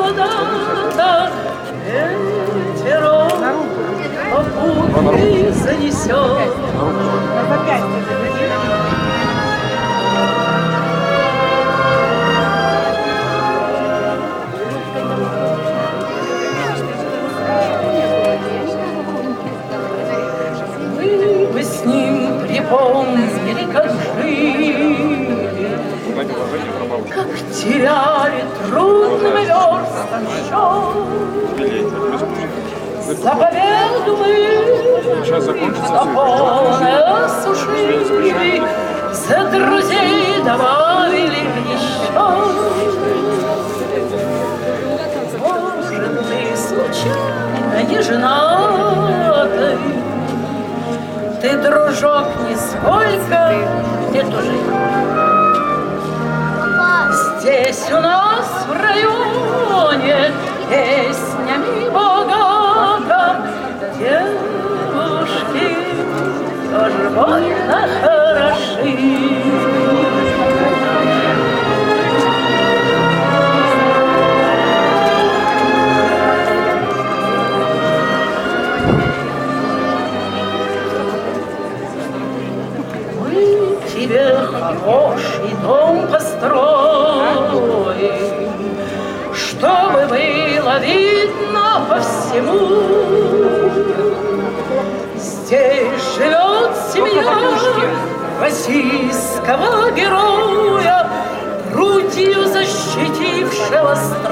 куда-то ветерок попутный занесет. Мы бы с ним припомнили, как жили, как теряли трудным верстом счет. За победу мы законы осушили, за друзей добавили еще. Может, ты случайно не женатый, ты, дружок, нисколько не тужи. Здесь у нас в районе песнями богато, девушки тоже больно хороши. Мы тебе хороший дом построим, чтобы было видно по всему. Здесь живет семья российского героя, грудью защитившего страну.